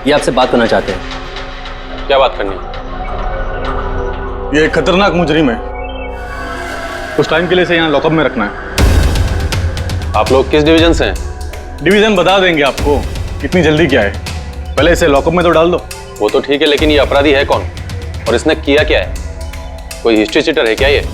ये आपसे बात करना चाहते हैं। क्या बात करनी है? ये एक खतरनाक मुजरिम है, कुछ टाइम के लिए इसे यहाँ लॉकअप में रखना है। आप लोग किस डिवीजन से हैं? डिवीजन बता देंगे आपको, इतनी जल्दी क्या है, पहले इसे लॉकअप में तो डाल दो। वो तो ठीक है, लेकिन ये अपराधी है कौन और इसने किया क्या है? कोई हिस्ट्री चीटर है क्या ये?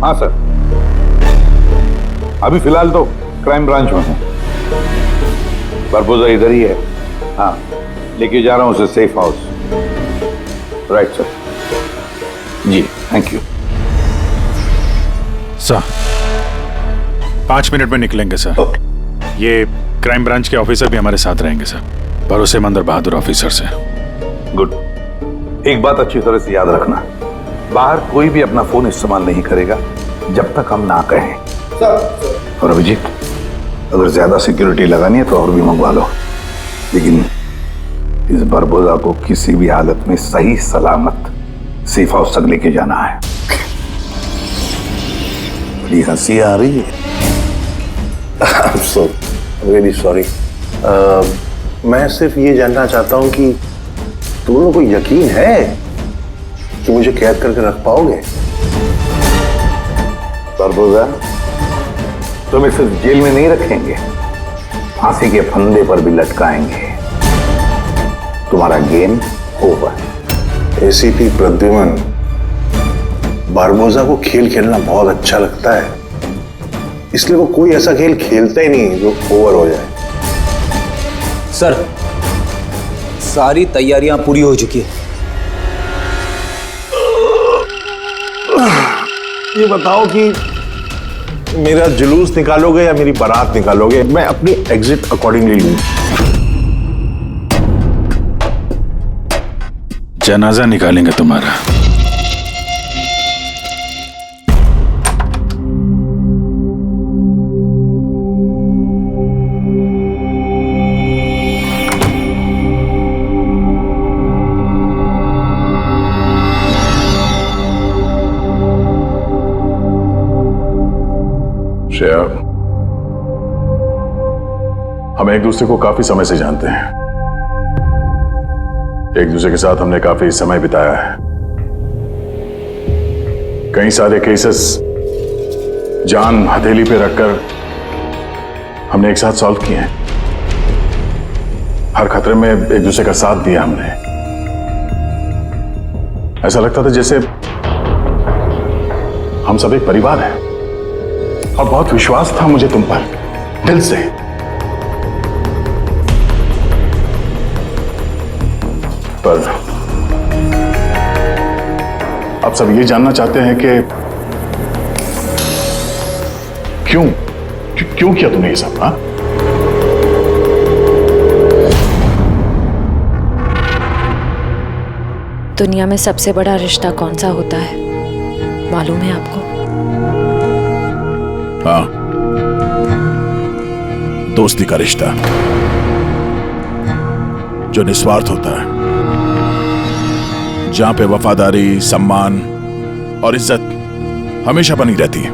हाँ सर, अभी फिलहाल तो क्राइम ब्रांच में हूँ। बरबोजा इधर ही है। हाँ, लेके जा रहा हूँ उसे सेफ हाउस। Right sir. जी थैंक यू सर। 5 मिनट में निकलेंगे सर। ये क्राइम ब्रांच के ऑफिसर भी हमारे साथ रहेंगे सर, भरोसेमंद और बहादुर ऑफिसर से। गुड। एक बात अच्छी तरह से याद रखना, बाहर कोई भी अपना फोन इस्तेमाल नहीं करेगा जब तक हम ना कहें। सर। और अभिजीत, अगर ज्यादा सिक्योरिटी लगानी है तो और भी मंगवा लो, लेकिन इस बरबोजा को किसी भी हालत में सही सलामत सेफ हाउस तक लेके जाना है। बड़ी हंसी आ रही है। So really sorry. मैं सिर्फ ये जानना चाहता हूं कि तुम लोगों को यकीन है कि मुझे कैद करके रख पाओगे? बरबोजा, तुम्हें सिर्फ जेल में नहीं रखेंगे, फांसी के फंदे पर भी लटकाएंगे। तुम्हारा game over. ACP Pradyuman, Barbosa को खेल खेलना बहुत अच्छा लगता है, इसलिए वो कोई ऐसा खेल खेलता ही नहीं जो ओवर हो जाए। सर, सारी तैयारियां पूरी हो चुकी है। ये बताओ कि मेरा जुलूस निकालोगे या मेरी बारात निकालोगे? मैं अपनी एग्जिट अकॉर्डिंगली लूं। जनाजा निकालेंगे तुम्हारा। श्रेया, हम एक दूसरे को काफी समय से जानते हैं, एक दूसरे के साथ हमने काफी समय बिताया है। कई सारे केसेस जान हथेली पे रखकर हमने एक साथ सॉल्व किए हैं। हर खतरे में एक दूसरे का साथ दिया हमने। ऐसा लगता था जैसे हम सब एक परिवार हैं, और बहुत विश्वास था मुझे तुम पर, दिल से। पर अब सब ये जानना चाहते हैं कि क्यों किया तुमने ये सब? हाँ, दुनिया में सबसे बड़ा रिश्ता कौन सा होता है मालूम है आपको? हाँ, दोस्ती का रिश्ता जो निस्वार्थ होता है, जहां पे वफादारी, सम्मान और इज्जत हमेशा बनी रहती है।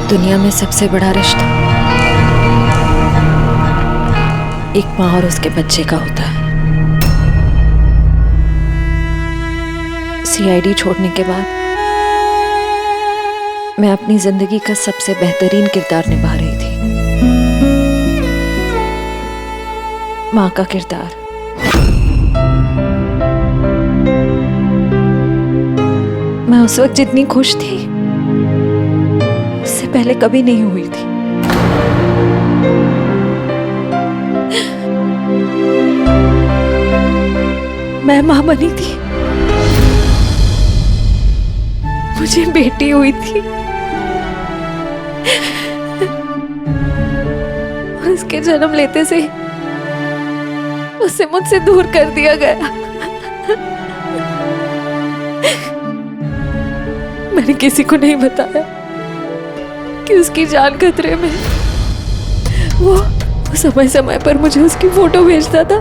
दुनिया में सबसे बड़ा रिश्ता एक माँ और उसके बच्चे का होता है। सीआईडी छोड़ने के बाद मैं अपनी जिंदगी का सबसे बेहतरीन किरदार निभा रही थी, माँ का किरदार। मैं उस वक्त जितनी खुश थी उससे पहले कभी नहीं हुई थी। मैं मां बनी थी, मुझे बेटी हुई थी, के जन्म लेते से उसे मुझसे दूर कर दिया गया। मैंने किसी को नहीं बताया कि उसकी जान खतरे में। वो समय समय पर मुझे उसकी फोटो भेजता था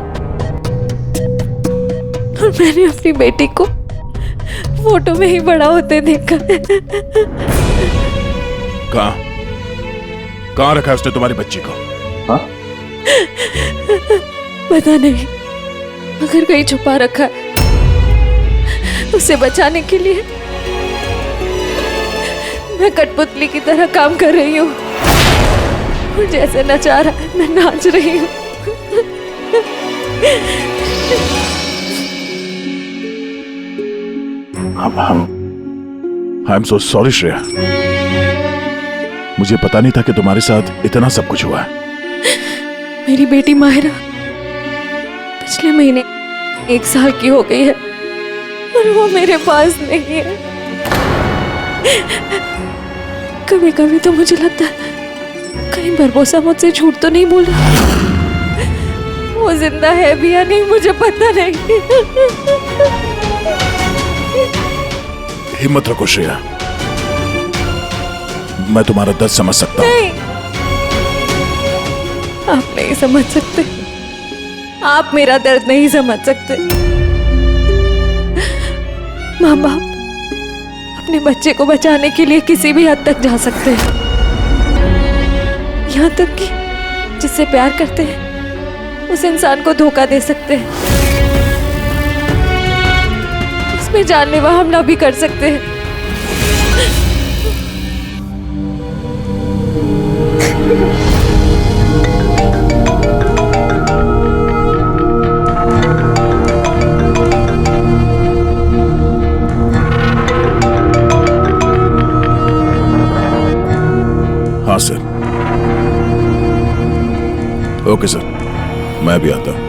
और मैंने अपनी बेटी को फोटो में ही बड़ा होते देखा। कहाँ रखा है उसने तुम्हारी बच्ची को? हाँ? पता नहीं, मगर कहीं छुपा रखा है। उसे बचाने के लिए मैं कठपुतली की तरह काम कर रही हूँ। वो जैसे नचा रहा है मैं नाच रही हूँ। I am so sorry Shreya, मुझे पता नहीं था कि तुम्हारे साथ इतना सब कुछ हुआ है। मेरी बेटी माहिरा पिछले महीने 1 साल की हो गई है और वो मेरे पास नहीं है। कभी कभी तो मुझे लगता है कहीं बरबोसा मुझसे झूठ तो नहीं बोला। वो जिंदा है भी या नहीं मुझे पता नहीं। हिम्मत रखो श्रेया, मैं तुम्हारा दर्द समझ सकता हूँ। नहीं, आप नहीं समझ सकते। आप मेरा दर्द नहीं समझ सकते। माँ बाप अपने बच्चे को बचाने के लिए किसी भी हद तक जा सकते हैं, यहाँ तक कि जिससे प्यार करते हैं उस इंसान को धोखा दे सकते हैं। इसमें जानलेवा हमला भी कर सकते हैं। हाँ सर। ओके सर, मैं भी आता हूँ।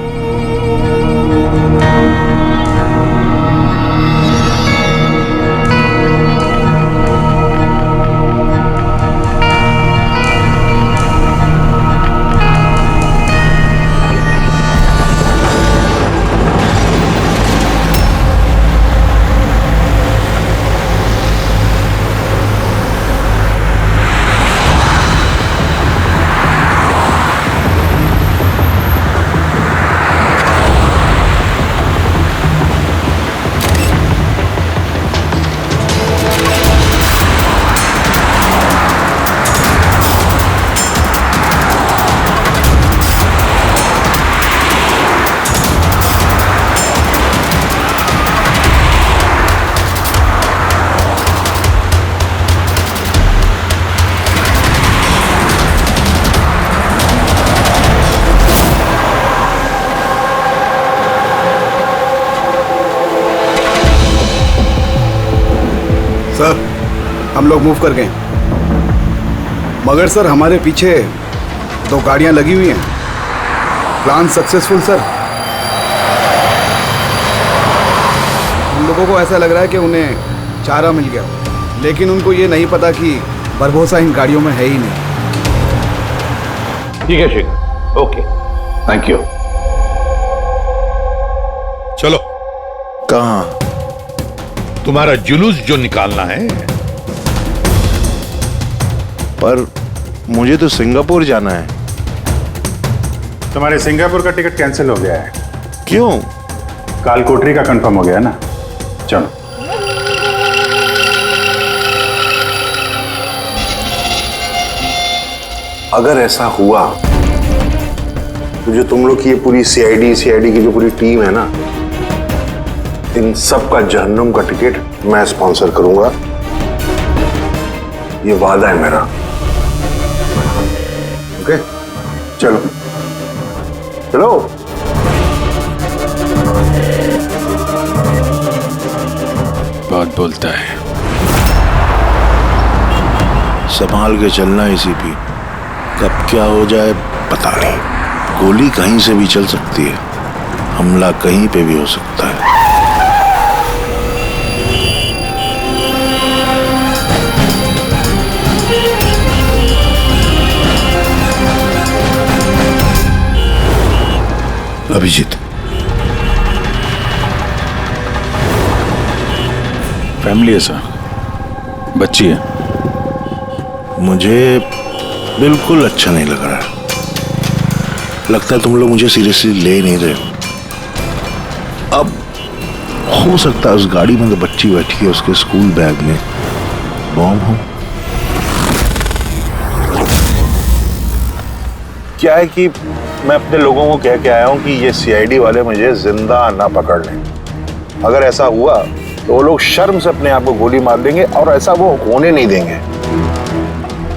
सर, हम लोग मूव कर गए, मगर सर हमारे पीछे 2 गाड़ियां लगी हुई हैं। Plan successful sir. हम लोगों को ऐसा लग रहा है कि उन्हें चारा मिल गया, लेकिन उनको ये नहीं पता कि बरबोसा इन गाड़ियों में है ही नहीं। ठीक है शेखर, ओके, थैंक यू। चलो, कहाँ? तुम्हारा जुलूस जो निकालना है। पर मुझे तो सिंगापुर जाना है। तुम्हारे सिंगापुर का टिकट कैंसिल हो गया है। क्यों? कालकोटरी का कंफर्म हो गया ना। चलो। अगर ऐसा हुआ तो जो तुम लोग की ये पूरी सीआईडी की जो पूरी टीम है ना, इन सब का जहन्नुम का टिकट मैं स्पॉन्सर करूंगा। ये वादा है मेरा। ओके, चलो चलो। बहुत बोलता है। संभाल के चलना एसीपी, कब क्या हो जाए पता नहीं। गोली कहीं से भी चल सकती है, हमला कहीं पे भी हो सकता है। अभिजीत, फैमिली है सर, बच्ची है। मुझे बिल्कुल अच्छा नहीं लग रहा। लगता है तुम लोग मुझे सीरियसली ले नहीं रहे हो। अब हो सकता है उस गाड़ी में जो बच्ची बैठी है उसके स्कूल बैग में बॉम्ब हो। क्या है कि मैं अपने लोगों को कह के आया हूं कि ये सीआईडी वाले मुझे जिंदा ना पकड़ लें। अगर ऐसा हुआ तो वो लोग शर्म से अपने आप को गोली मार देंगे, और ऐसा वो होने नहीं देंगे,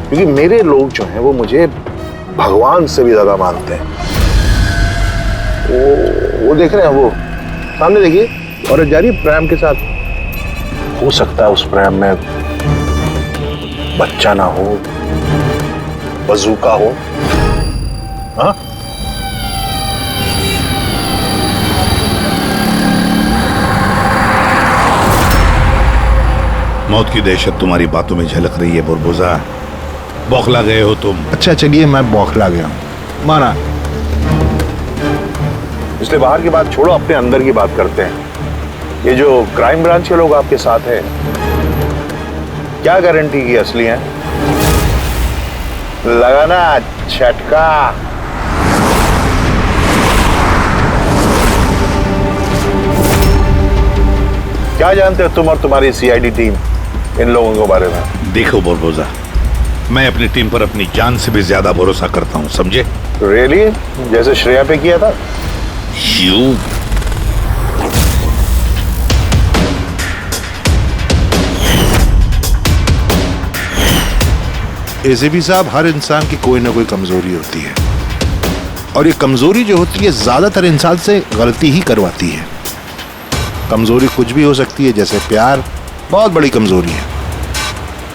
क्योंकि मेरे लोग जो हैं वो मुझे भगवान से भी ज्यादा मानते हैं। वो देख रहे हैं, वो सामने देखिए, और जा रही है प्रेम के साथ। हो सकता है उस प्रेम में बच्चा ना हो, बजूका हो। हाँ, मौत की दहशत तुम्हारी बातों में झलक रही है बुरबुजा। बौखला गए हो तुम। अच्छा चलिए, मैं बौखला गया हूं, माना। इसलिए बाहर की बात छोड़ो, अपने अंदर की बात करते हैं। ये जो क्राइम ब्रांच के लोग आपके साथ हैं, क्या गारंटी की असली हैं? लगा ना झटका। क्या जानते हो तुम और तुम्हारी सीआईडी टीम इन लोगों के बारे में? देखो बुरबुजा, मैं अपनी टीम पर अपनी जान से भी ज्यादा भरोसा करता हूं, समझे? रियली? जैसे श्रेया पे किया था? यू एसीपी साहब, हर इंसान की कोई ना कोई कमजोरी होती है, और ये कमजोरी जो होती है ज्यादातर इंसान से गलती ही करवाती है। कमजोरी कुछ भी हो सकती है, जैसे प्यार बहुत बड़ी कमजोरी है,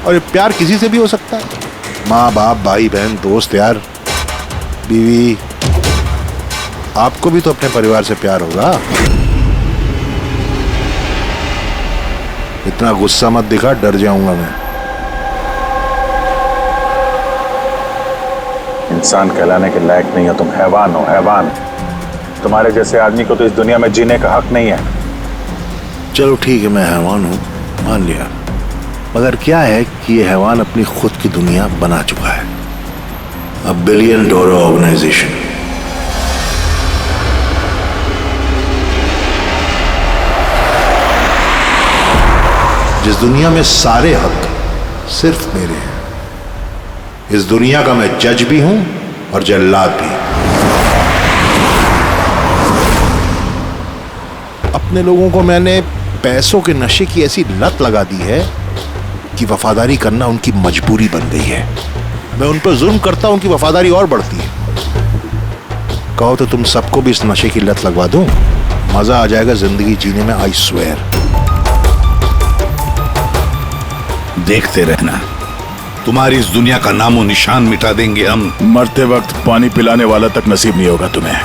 और ये प्यार किसी से भी हो सकता है। माँ बाप, भाई बहन, दोस्त, यार, बीवी। आपको भी तो अपने परिवार से प्यार होगा। इतना गुस्सा मत दिखा, डर जाऊंगा मैं। इंसान कहलाने के लायक नहीं हो तुम, हैवान हो, हैवान। तुम्हारे जैसे आदमी को तो इस दुनिया में जीने का हक नहीं है। चलो ठीक है, मैं हैवान हूं, मान लिया। मगर क्या है कि ये हैवान अपनी खुद की दुनिया बना चुका है, $1 बिलियन ऑर्गेनाइजेशन। जिस दुनिया में सारे हक सिर्फ मेरे हैं। इस दुनिया का मैं जज भी हूं और जल्लाद भी। अपने लोगों को मैंने पैसों के नशे की ऐसी लत लगा दी है कि वफादारी करना उनकी मजबूरी बन गई है। मैं उन पर जुल्म करता हूं, उनकी वफादारी और बढ़ती है। कहो तो तुम सबको भी इस नशे की लत लगवा दूं, मजा आ जाएगा जिंदगी जीने में, आई स्वेयर। देखते रहना, तुम्हारी इस दुनिया का नामो निशान मिटा देंगे हम। मरते वक्त पानी पिलाने वाला तक नसीब नहीं होगा तुम्हें।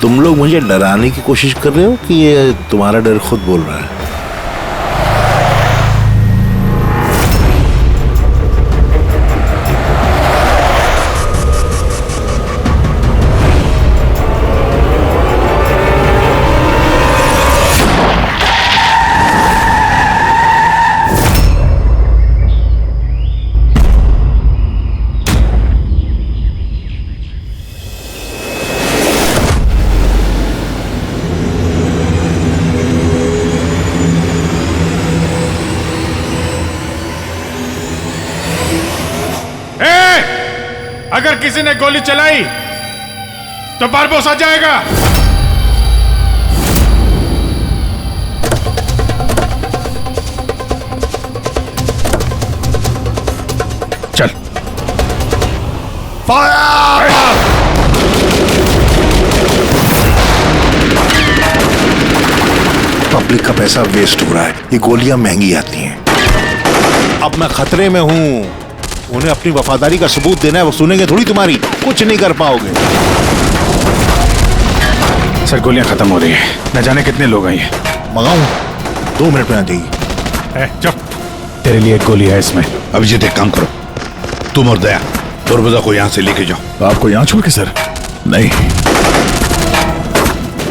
तुम लोग मुझे डराने की कोशिश कर रहे हो कि ये तुम्हारा डर खुद बोल रहा है? अगर किसी ने गोली चलाई तो बारबोस आ जाएगा। चल, फायर! पब्लिक का पैसा वेस्ट हो रहा है, ये गोलियां महंगी आती हैं। अब मैं खतरे में हूं। उन्हें अपनी वफादारी का सबूत देना है, वो सुनेंगे थोड़ी तुम्हारी, कुछ नहीं कर पाओगे। सर, गोलियां खत्म हो रही हैं, न जाने कितने लोग हैं। मंगाऊं? 2 मिनट में आ जाएगी। चुप, तेरे लिए एक गोली है इसमें। अभिजीत, एक काम करो, तुम और दया बुरबुजा को यहां से लेके जाओ। आपको यहां छोड़ के? सर नहीं,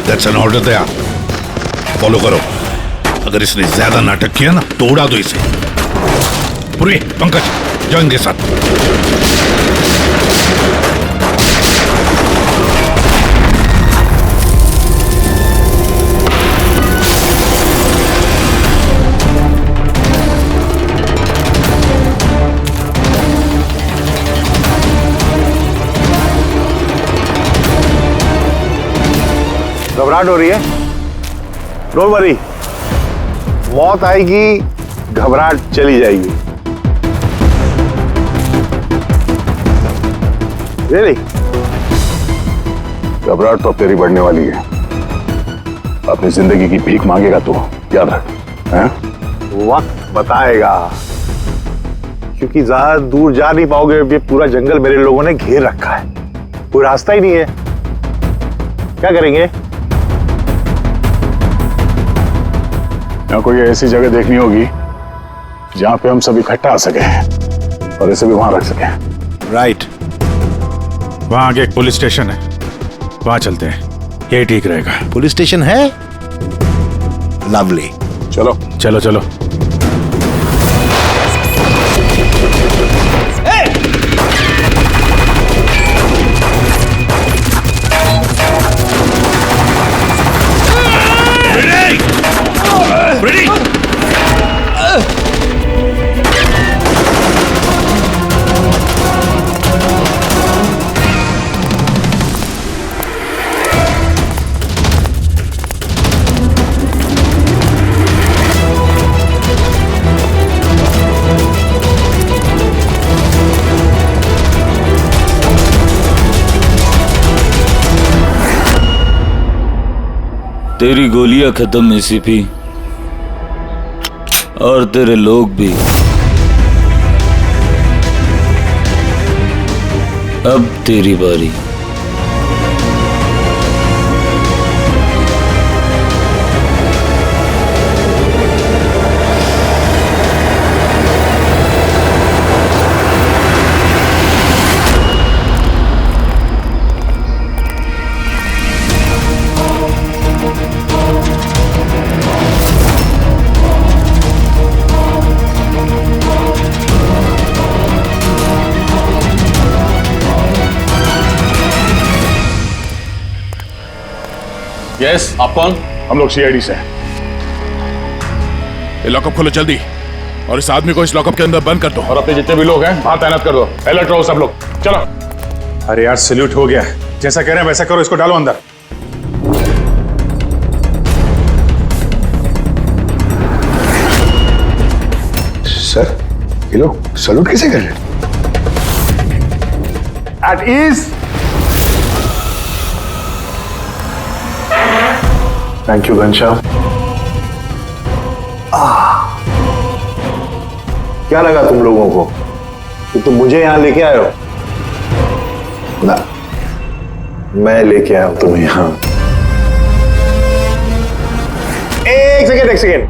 that's an order Daya. Follow करो। अगर इसने ज्यादा नाटक किया ना तो उड़ा दो इसे। पूरी पंकज जाओ इनके साथ। घबराहट हो रही है? डोंट वरी, मौत आएगी, घबराहट चली जाएगी। रियली? घबराहट तो अब तेरी बढ़ने वाली है। अपनी जिंदगी की भीख मांगेगा तू, याद रख। हैं? वक्त बताएगा, क्योंकि ज्यादा दूर जा नहीं पाओगे। ये पूरा जंगल मेरे लोगों ने घेर रखा है, कोई रास्ता ही नहीं है। क्या करेंगे? यहाँ कोई ऐसी जगह देखनी होगी जहां पे हम सब इकट्ठा आ सके और इसे भी वहां रख सके। राइट। वहां आगे एक पुलिस स्टेशन है, वहां चलते हैं, यही ठीक रहेगा। पुलिस स्टेशन है? लवली। चलो चलो चलो। तेरी गोलियां खत्म एसीपी, और तेरे लोग भी। अब तेरी बारी। यस, आप कौन? हम लोग सीआईडी से हैं। ये लॉकअप खोलो जल्दी, और इस आदमी को इस लॉकअप के अंदर बंद कर दो। और अपने जितने भी लोग हैं वहां तैनात कर दो। अलर्ट रहो सब लोग। चलो। अरे यार सैल्यूट हो गया, जैसा कह रहे हैं वैसा करो, इसको डालो अंदर। सर, ये लोग सैल्यूट किसे कर रहे हैं? At ease. Thank you Ghanshyam. क्या लगा तुम लोगों को कि तुम मुझे यहां लेके आए हो? ना, मैं लेके आया हूं तुम्हें यहां। एक सेकेंड।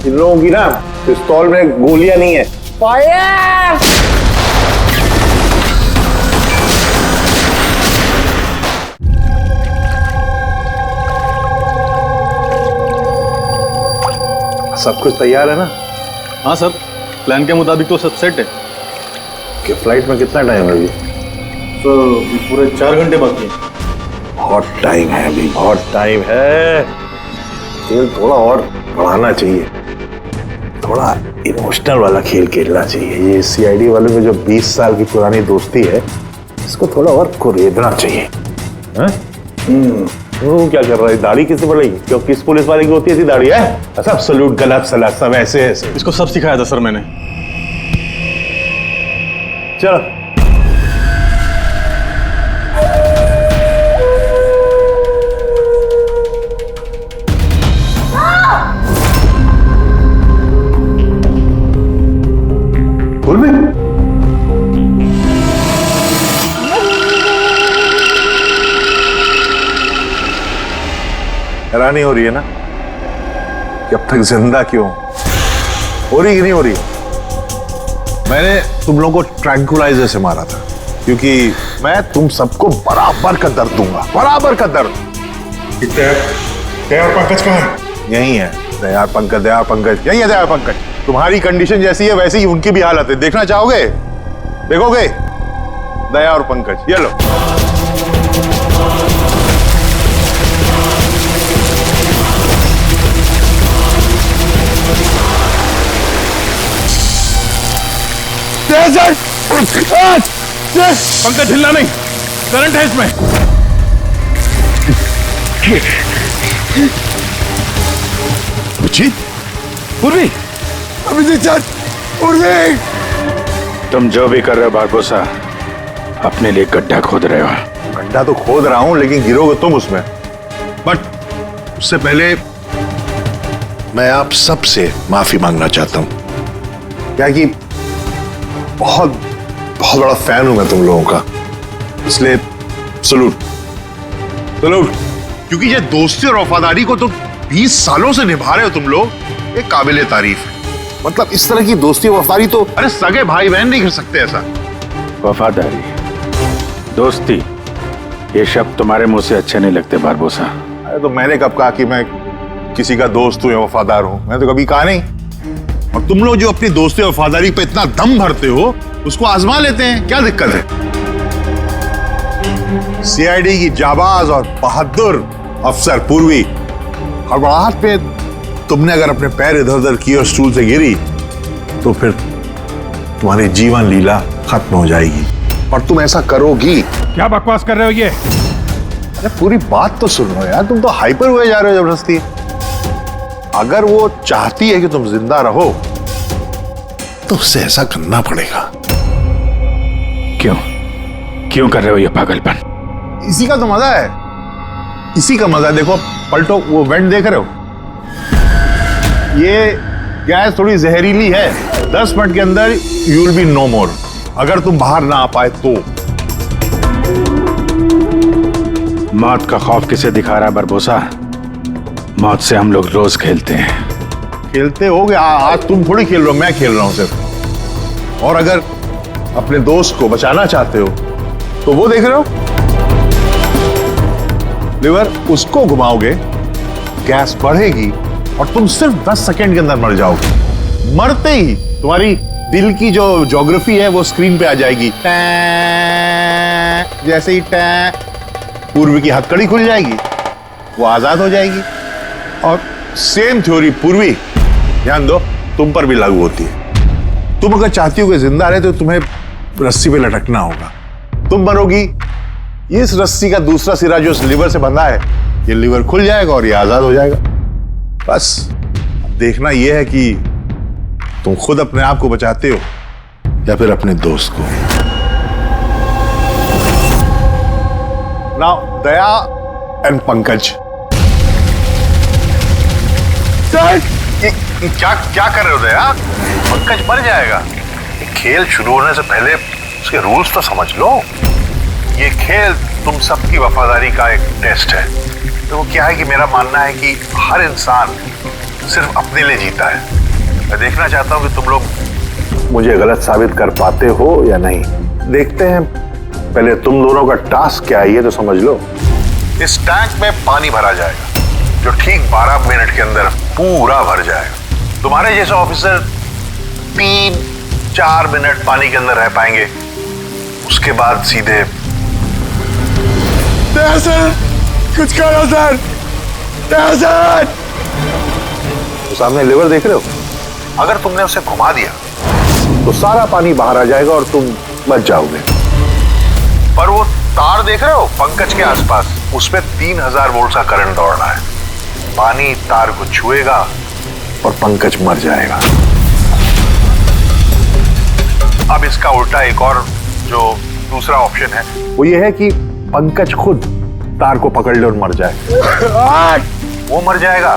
इन लोगों की ना पिस्तौल में गोलियां नहीं है। फायर! सब कुछ तैयार है ना? हाँ सर, प्लान के मुताबिक तो सब सेट है। कि फ्लाइट में कितना टाइम है अभी? सर पूरे 4 घंटे बाकी है। बहुत टाइम है अभी, बहुत टाइम है। खेल थोड़ा और बढ़ाना चाहिए, थोड़ा इमोशनल वाला खेल खेलना चाहिए। ये सीआईडी वालों में जो 20 साल की पुरानी दोस्ती है, इसको थोड़ा और कुरेदना चाहिए। वो क्या कर रहा है? दाढ़ी किससे बढ़ेगी? क्यों किस पुलिस वाले की होती है दाढ़ी है? सब सलूट, गलत सलाह, सब ऐसे ऐसे। इसको सब सिखाया था सर मैंने। चलो। बोल में हैरानी हो रही है ना कि अब तक जिंदा क्यों? हो रही कि नहीं हो रही? मैंने तुम लोगों को ट्रैंकुलाइजर से मारा था, क्योंकि मैं तुम सबको बराबर का दर्द दूंगा, बराबर का दर्द। दया और पंकज कहाँ है? यही है दया पंकज, दया पंकज यही है दया पंकज। तुम्हारी कंडीशन जैसी है वैसी ही उनकी भी हालत है। देखना चाहोगे? देखोगे? दया और पंकज, ये लो। पंकज हिलना नहीं, करंट है इसमें। अभिजीत, पूर्वी, अभिजीत सर, पूर्वी। तुम जो भी कर रहे हो बारबोसा, अपने लिए गड्ढा खोद रहे हो। गड्ढा तो खोद रहा हूं, लेकिन गिरोगे तुम उसमें। बट उससे पहले मैं आप सबसे माफी मांगना चाहता हूं। क्या कि बहुत बहुत बड़ा फैन हूं मैं तुम लोगों का, इसलिए सलूट सलूट। क्योंकि ये दोस्ती और वफादारी को तो 20 सालों से निभा रहे हो तुम लोग, ये काबिले तारीफ है। मतलब इस तरह की दोस्ती और वफादारी तो अरे सगे भाई बहन नहीं कर सकते ऐसा। वफादारी, दोस्ती, ये शब्द तुम्हारे मुंह से अच्छे नहीं लगते बारबोसा। अरे तो मैंने कब कहा कि मैं किसी का दोस्त हूं या वफादार हूं? मैं तो कभी कहा नहीं। और तुम लोग जो अपनी दोस्ती और वफादारी पे इतना दम भरते हो, उसको आजमा लेते हैं, क्या दिक्कत है? सीआईडी की जाबाज और बहादुर अफसर पूर्वी, हड़बड़ाहट पे तुमने अगर अपने पैर इधर उधर किए और स्टूल से गिरी तो फिर तुम्हारी जीवन लीला खत्म हो जाएगी। और तुम ऐसा करोगी। क्या बकवास कर रहे हो ये? अरे पूरी बात तो सुनो यार, तुम तो हाइपर हुए जा रहे हो जबरदस्ती। अगर वो चाहती है कि तुम जिंदा रहो तो उससे ऐसा करना पड़ेगा। क्यों क्यों कर रहे हो ये पागलपन? इसी का तो मजा है, इसी का मजा है। देखो पलटो, वो वेंट देख रहे हो? ये गैस थोड़ी जहरीली है, 10 मिनट के अंदर यू विल बी नो मोर। अगर तुम बाहर ना आ पाए तो। मौत का खौफ किसे दिखा रहा है बारबोसा? मौत से हम लोग रोज खेलते हैं। खेलते होगे, आज तुम थोड़ी खेल रहे हो, मैं खेल रहा हूं सिर्फ। और अगर अपने दोस्त को बचाना चाहते हो तो वो देख रहे हो, लिवर, उसको घुमाओगे, गैस बढ़ेगी और तुम सिर्फ 10 सेकंड के अंदर मर जाओगे। मरते ही तुम्हारी दिल की जो ज्योग्राफी है वो स्क्रीन पे आ जाएगी। जैसे ही पूर्वी की हथकड़ी खुल जाएगी, वो आजाद हो जाएगी। और सेम थ्योरी पूर्वी, ध्यान दो, तुम पर भी लागू होती है। तुम अगर चाहती हो कि जिंदा रहे तो तुम्हें रस्सी पे लटकना होगा। तुम मरोगी, इस रस्सी का दूसरा सिरा जो लिवर से बंधा है, ये लिवर खुल जाएगा और ये आजाद हो जाएगा। बस देखना यह है कि तुम खुद अपने आप को बचाते हो या फिर अपने दोस्त को। Now Daya and Pankaj. क्या क्या कर रहे हो दया? पंकज मर जाएगा। खेल शुरू होने से पहले उसके रूल्स तो समझ लो। ये खेल तुम सबकी वफादारी का एक टेस्ट है। तो वो क्या है कि मेरा मानना है कि हर इंसान सिर्फ अपने लिए जीता है। मैं देखना चाहता हूं कि तुम लोग मुझे गलत साबित कर पाते हो या नहीं। देखते हैं, पहले तुम दोनों का टास्क क्या है ये तो समझ लो। इस टैंक में पानी भरा जाएगा जो ठीक 12 मिनट के अंदर पूरा भर जाएगा। तुम्हारे जैसे ऑफिसर 3-4 मिनट पानी के अंदर रह पाएंगे, उसके बाद सीधे। सर, कुछ करो सर, सर। तो सामने लेवर देख रहे हो? अगर तुमने उसे घुमा दिया तो सारा पानी बाहर आ जाएगा और तुम बच जाओगे। पर वो तार देख रहे हो पंकज के आसपास, उसमें 3000 वोल्ट का करंट दौड़ रहा है। पानी तार को छुएगा और पंकज मर जाएगा। अब इसका उल्टा एक और जो दूसरा ऑप्शन है वो ये है कि पंकज खुद तार को पकड़ ले और मर जाए। वो मर जाएगा,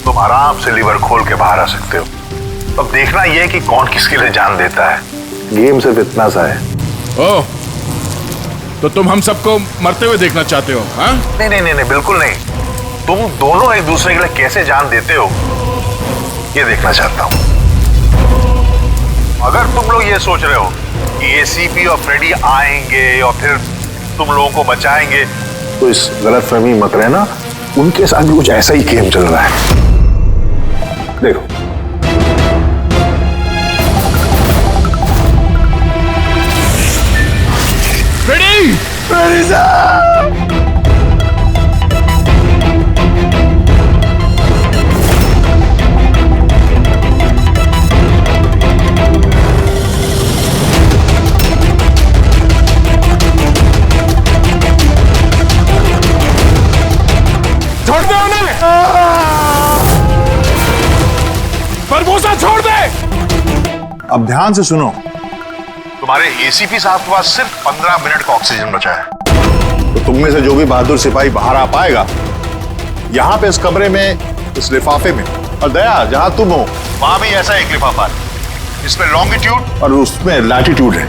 तुम आराम से लीवर खोल के बाहर आ सकते हो। अब देखना यह है कि कौन किसके लिए जान देता है। गेम सिर्फ इतना सा है। ओह, तो तुम हम सबको मरते हुए देखना चाहते हो? हाँ? नहीं नहीं नहीं, बिल्कुल नहीं। तुम दोनों एक दूसरे के लिए कैसे जान देते हो ये देखना चाहता हूं। अगर तुम लोग ये सोच रहे हो एसीपी और फ्रेडी आएंगे और फिर तुम लोगों को बचाएंगे, तो इस गलतफहमी मत रहना, उनके साथ भी कुछ ऐसा ही गेम चल रहा है। देखो फ्रेडी, फ्रेडी साहब, छोड़ दे उन्हें! बरबोसा छोड़ दे! अब ध्यान से सुनो। तुम्हारे एसीपी साहब के पास सिर्फ 15 मिनट का ऑक्सीजन बचा है। तो तुम में से जो भी बहादुर सिपाही बाहर आ पाएगा, यहां पे इस कमरे में, इस लिफाफे में, और दया जहां तुम हो वहां भी ऐसा एक लिफाफा है, इसमें लॉन्गिट्यूड और उसमें लैटिट्यूड है,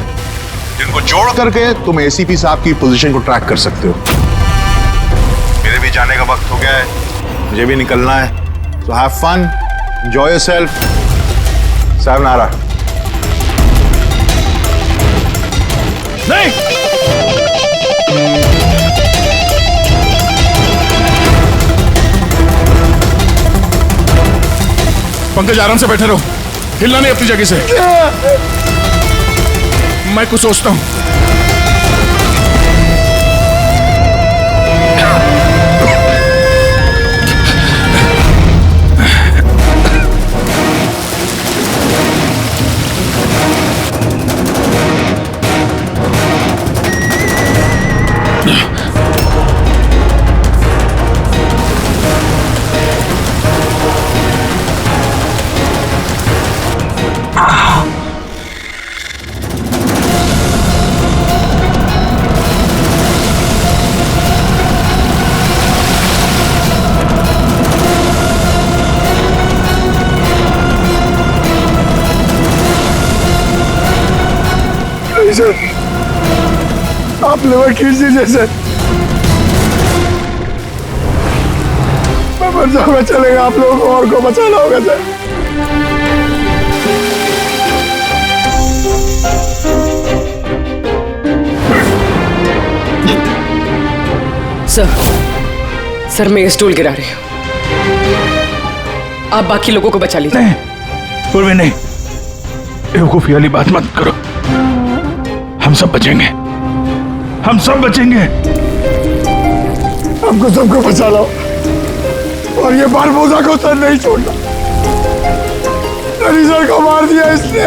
जिनको जोड़ करके तुम एसीपी साहब की पोजीशन को ट्रैक कर सकते हो। मेरे भी जाने का वक्त हो गया है, मुझे भी निकलना है, तो हैव फन, एंजॉय योरसेल्फ। सायनारा। नहीं! पंकज आराम से बैठे रहो, हिलना नहीं अपनी जगह से। मैं कुछ सोचता हूं। सर, आप लेवर खींच दीजिए सर, मैं मर जाऊंगा, चलेगा, आप लोगों को और को बचाना होगा सर। सर मैं ये स्टूल गिरा रही हूँ, आप बाकी लोगों को बचा लीजिए। नहीं पूर्वी, नहीं, बेवकूफी वाली बात मत करो, हम सब बचेंगे, हम सब बचेंगे, हमको सबको बचा लो, और ये बारबोसा को सर नहीं छोड़ना, सर को मार दिया इसने।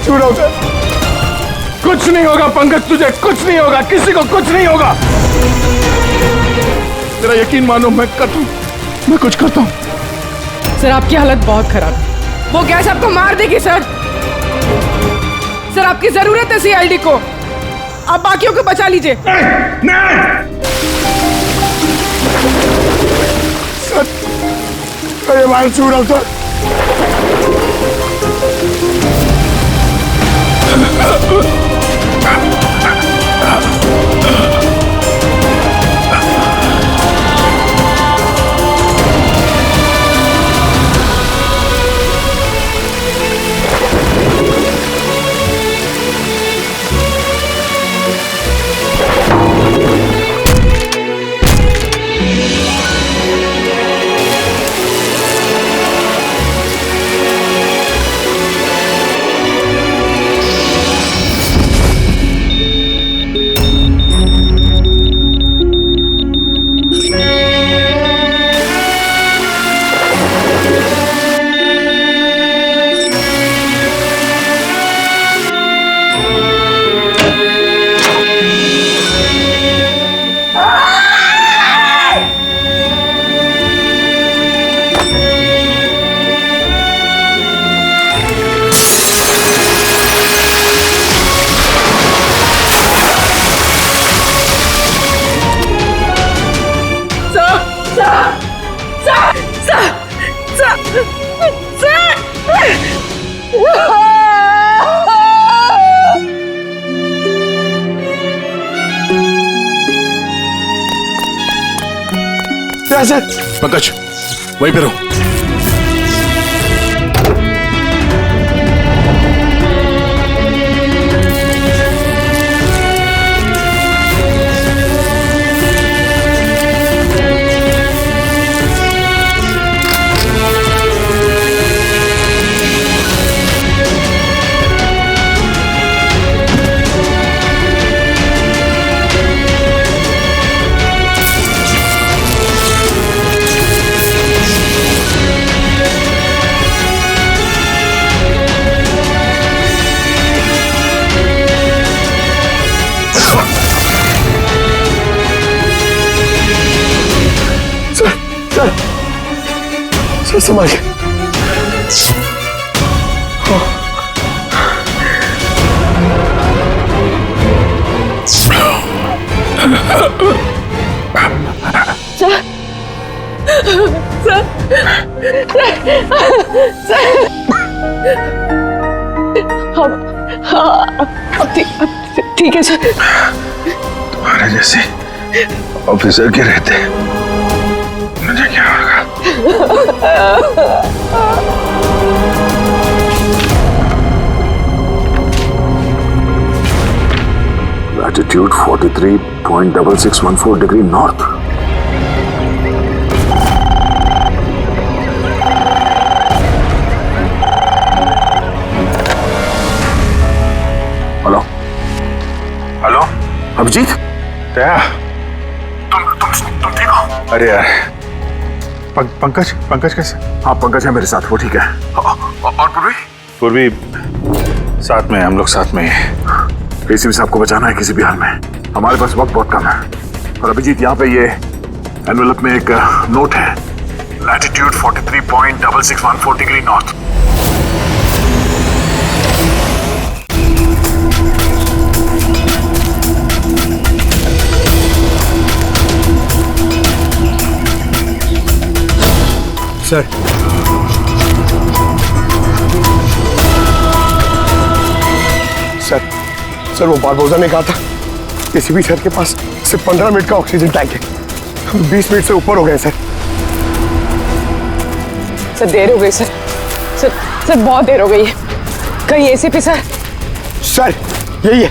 छूड़ो सर, कुछ नहीं होगा पंकज, तुझे कुछ नहीं होगा, किसी को कुछ नहीं होगा, तेरा यकीन मानो, मैं करता हूं, मैं कुछ करता हूं। सर आपकी हालत बहुत खराब है, वो गैस आपको मार देगी सर। सर आपकी जरूरत है सीआईडी को, आप बाकियों को बचा लीजिए। सर ये बात छूड़ो सर, सर पंकज वहीं पे रहो। सर संभाल के। अब ठीक है सर। तुम्हारे जैसे ऑफिसर के रहते मुझे क्या होगा? Latitude 43.6614 degree north. Hello hello Abhijit, Daya, तुम ठीक हो? अरे यार पंकज कैसे? हाँ पंकज है मेरे साथ, वो ठीक है। और पूर्वी? पूर्वी साथ में, हम लोग साथ में हैं। एसीपी साहब को बचाना है किसी भी हाल में। हमारे पास वक्त बहुत कम है। और अभिजीत यहाँ पे ये एनवेलप में एक नोट है, latitude 43.6614 degree north. Sir sir वो बारबोजा ने कहा था एसीपी सर के पास सिर्फ 15 मिनट का ऑक्सीजन टैंक है। हम 20 मिनट से ऊपर हो गए सर। सर देर हो गई सर। सर बहुत देर हो गई है। कहीं एसीपी सर? सर यही है।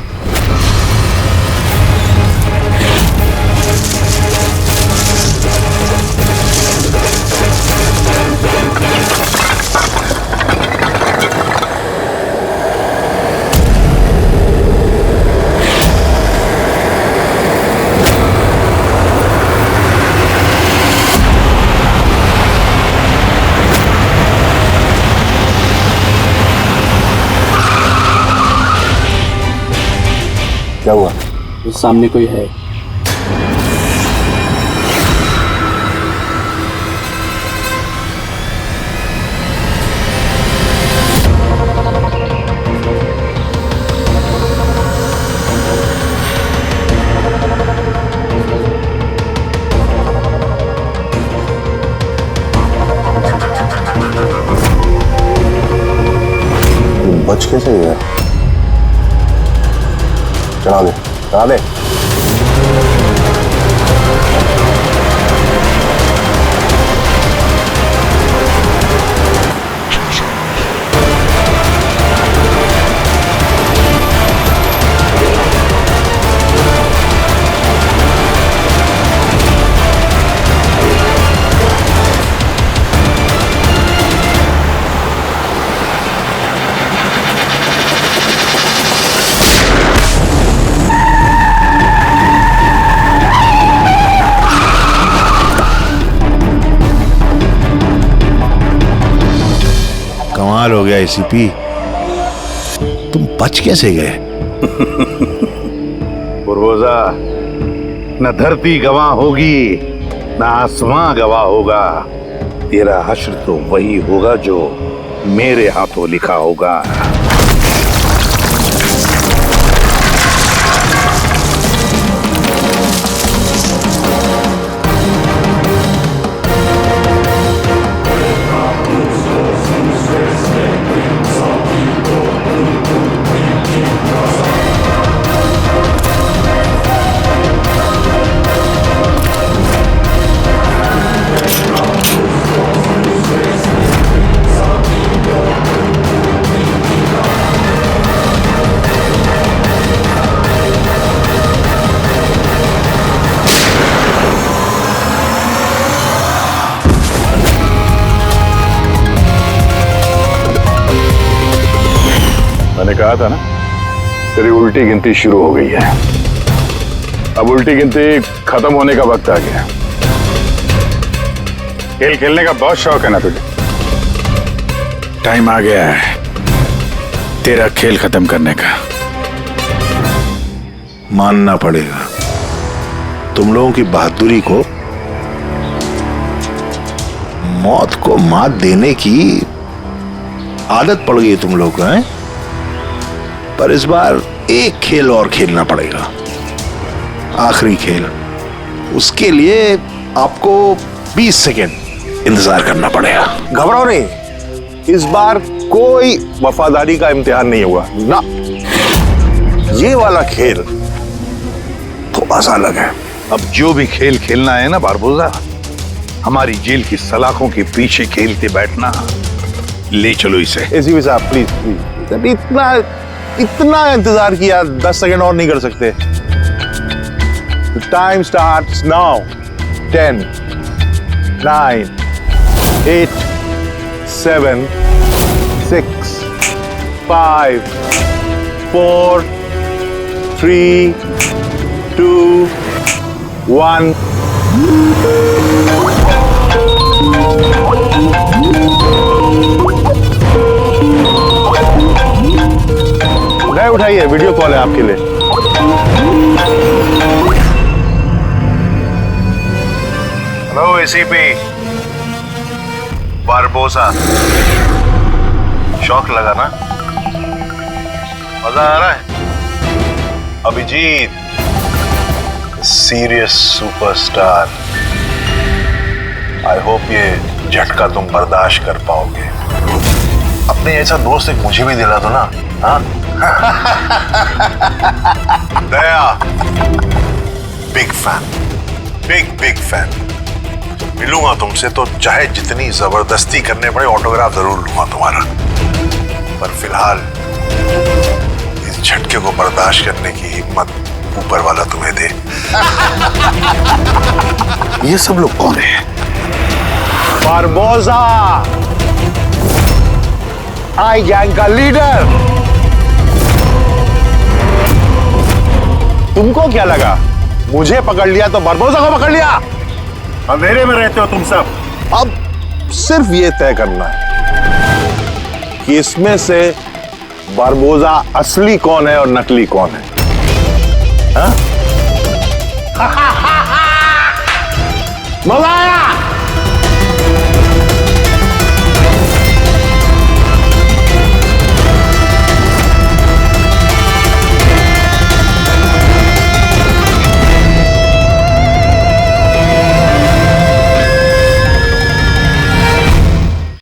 क्या हुआ? उस सामने कोई है। बच कैसे गया? चढ़ा दे, चढ़ा दे। कमाल हो गया एसीपी, तुम बच कैसे गए? बुरबोजा, न धरती गवाह होगी न आसमां गवाह होगा। तेरा हश्र तो वही होगा जो मेरे हाथों लिखा होगा। कहा था ना, तेरी उल्टी गिनती शुरू हो गई है। अब उल्टी गिनती खत्म होने का वक्त आ गया। खेल खेलने का बहुत शौक है ना तुझे? टाइम आ गया है तेरा खेल खत्म करने का। मानना पड़ेगा, तुम लोगों की बहादुरी को, मौत को मात देने की आदत पड़ गई तुम लोगों को, हैं? पर इस बार एक खेल और खेलना पड़ेगा, आखिरी खेल। उसके लिए आपको 20 सेकेंड इंतजार करना पड़ेगा। घबराओ नहीं, इस बार कोई वफादारी का इम्तिहान नहीं हुआ ना। ये वाला खेल थोड़ा सा अलग है। अब जो भी खेल खेलना है ना बारबोसा, हमारी जेल की सलाखों के पीछे खेल के बैठना। ले चलो इसे। एसीपी साहब प्लीज प्लीज, इतना इंतजार किया, 10 सेकंड और नहीं कर सकते? Time starts now. 10 9 8 7 6 5 4 3 2 1। उठाइए, वीडियो कॉल है आपके लिए। हेलो एसीपी बारबोसा, शौक लगा ना? मजा आ रहा है? Abhijeet serious superstar, I hope ये झटका तुम बर्दाश्त कर पाओगे। अपने ऐसा दोस्त एक मुझे भी दिला दो ना। हाँ दया, बिग फैन, बिग फैन। मिलूंगा तुमसे तो चाहे जितनी जबरदस्ती करने पड़े ऑटोग्राफ जरूर लूंगा तुम्हारा। पर फिलहाल इस झटके को बर्दाश्त करने की हिम्मत ऊपर वाला तुम्हें दे। ये सब लोग कौन है? बारबोसा, आई गैंग का लीडर। तुमको क्या लगा मुझे पकड़ लिया तो बारबोसा को पकड़ लिया? अंधेरे में रहते हो तुम सब। अब सिर्फ ये तय करना है कि इसमें से बारबोसा असली कौन है और नकली कौन है। हाँ? मजा आया?